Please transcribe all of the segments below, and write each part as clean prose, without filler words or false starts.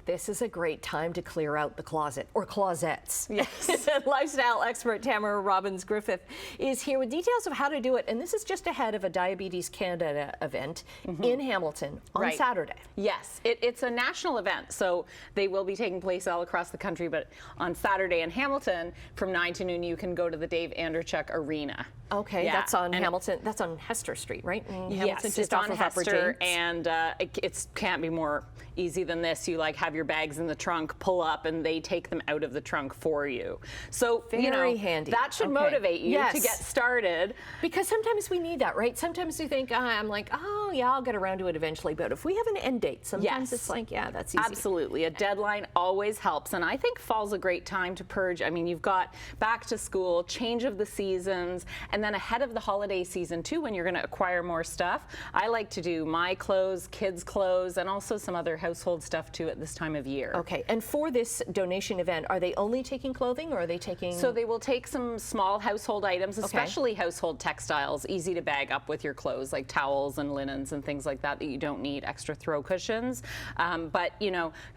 This is a great time to clear out the closet or closets. Yes. Lifestyle expert Tamara Robbins-Griffith is here with details of how to do it. And this is just ahead of a Diabetes Canada event in Hamilton on Saturday. Yes, it's a national event, so they will be taking place all across the country. But on Saturday in Hamilton, from 9 to noon, you can go to the Dave Anderchuk Arena. Okay, that's on Hamilton. That's on Hester Street, right? In Hamilton, yes, just it's off on of Hester, and it can't be more easy than this. You have your bags in the trunk, pull up, and they take them out of the trunk for you. So very handy. That should motivate you to get started. Because sometimes we need that, right? Sometimes we think, I'm like, oh yeah, I'll get around to it eventually. But if we have an end date, sometimes it's like, yeah, that's easy. Absolutely, a deadline always helps, and I think fall's a great time to purge. I mean, you've got back to school, change of the seasons, and then ahead of the holiday season too, when you're going to acquire more stuff. I like to do my clothes, kids' clothes, and also some other household stuff too at this time of year. Okay, and for this donation event, are they only taking clothing, or are they taking? So they will take some small household items, especially household textiles, easy to bag up with your clothes, like towels and linens and things like that you don't need extra throw cushions. But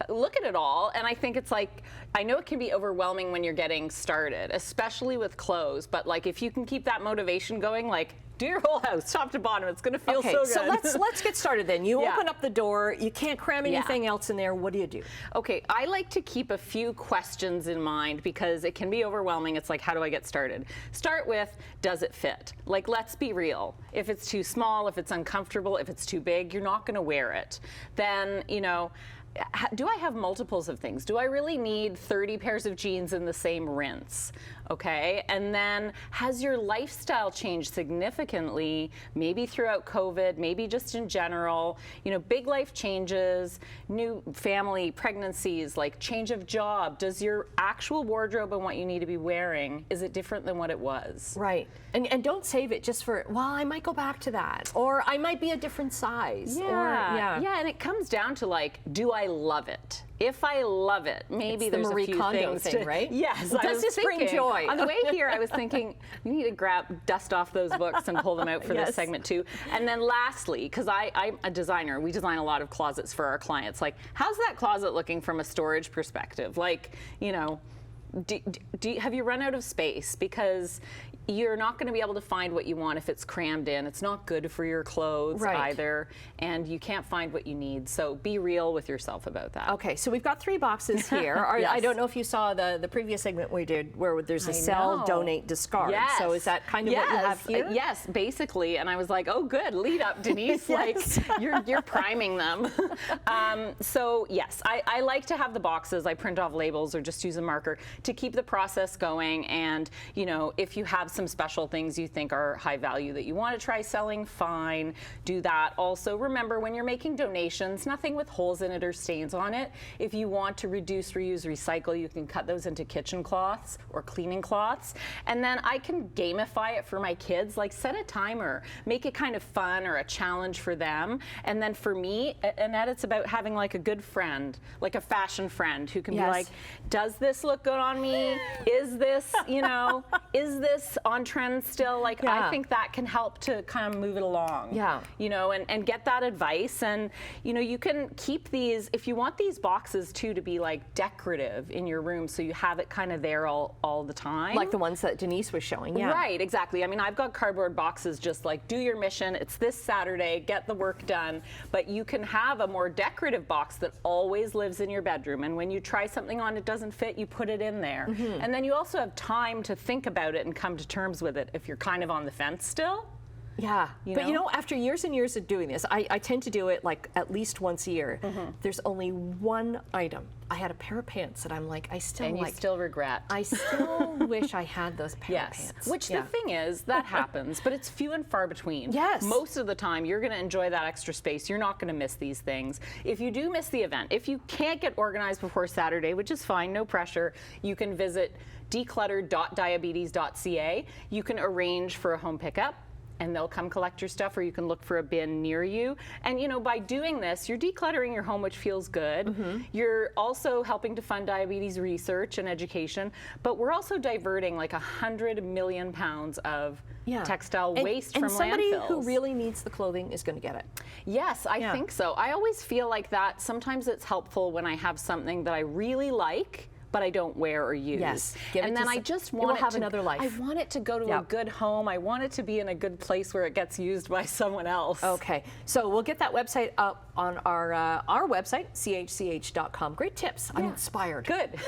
look at it all, and I think it's like, I know it can be overwhelming when you're getting started, especially with clothes, but like if you can keep that motivation going, like do your whole house, top to bottom. It's going to feel so good. So let's get started then. You open up the door. You can't cram anything else in there. What do you do? Okay, I like to keep a few questions in mind because it can be overwhelming. It's like, how do I get started? Start with, does it fit? Like, let's be real. If it's too small, if it's uncomfortable, if it's too big, you're not going to wear it. Then, do I have multiples of things? Do I really need 30 pairs of jeans in the same rinse? Okay, and then has your lifestyle changed significantly, maybe throughout COVID, maybe just in general, big life changes, new family, pregnancies, like change of job. Does your actual wardrobe and what you need to be wearing, is it different than what it was? Right, and don't save it just for, well, I might go back to that, or I might be a different size. Yeah, and it comes down to like, do I love it? If I love it, maybe there's a few things thing, right? Yes. Does this bring joy? On the way here, I was thinking, you need to dust off those books and pull them out for this segment too. And then lastly, because I'm a designer, we design a lot of closets for our clients. Like, how's that closet looking from a storage perspective? Like, have you run out of space? Because you're not going to be able to find what you want if it's crammed in. It's not good for your clothes either, and you can't find what you need. So be real with yourself about that. Okay, so we've got 3 boxes here. I don't know if you saw the previous segment we did where there's a sell, donate, discard. Yes. So is that kind of what you have here? Yes, basically. And I was like, oh, good, lead up, Denise. Like you're priming them. So yes, I like to have the boxes. I print off labels or just use a marker to keep the process going. And if you have some special things you think are high value that you want to try selling, fine, do that. Also, remember when you're making donations, nothing with holes in it or stains on it. If you want to reduce, reuse, recycle, you can cut those into kitchen cloths or cleaning cloths. And then I can gamify it for my kids, like set a timer, make it kind of fun or a challenge for them. And then for me, Annette, it's about having like a good friend, like a fashion friend who can be like, does this look good on me? Is this, is this on trend still? Like, I think that can help to kind of move it along. And get that advice. And you can keep these, if you want these boxes too to be like decorative in your room, so you have it kind of there all the time. Like the ones that Denise was showing. Right, exactly. I mean, I've got cardboard boxes just like, do your mission. It's this Saturday, get the work done. But you can have a more decorative box that always lives in your bedroom. And when you try something on, it doesn't fit, you put it in there. And then you also have time to think about it and come to terms with it if you're kind of on the fence still. Yeah, but after years and years of doing this, I tend to do it like at least once a year. There's only one item. I had a pair of pants that I'm like, I still you still regret. I still wish I had those pair of pants. Which the thing is, that happens, but it's few and far between. Yes. Most of the time, you're going to enjoy that extra space. You're not going to miss these things. If you do miss the event, if you can't get organized before Saturday, which is fine, no pressure, you can visit decluttered.diabetes.ca. You can arrange for a home pickup. and they'll come collect your stuff, or you can look for a bin near you. And you know, by doing this, you're decluttering your home, which feels good. You're also helping to fund diabetes research and education, but we're also diverting like 100 million pounds of textile waste from landfills. And somebody who really needs the clothing is going to get it. Yes, I think so. I always feel like that. Sometimes it's helpful when I have something that I really like, but I don't wear or use. Yes. And then I just want it to have another life. I want it to go to a good home. I want it to be in a good place where it gets used by someone else. Okay. So we'll get that website up on our website, chch.com. Great tips. I'm inspired. Good.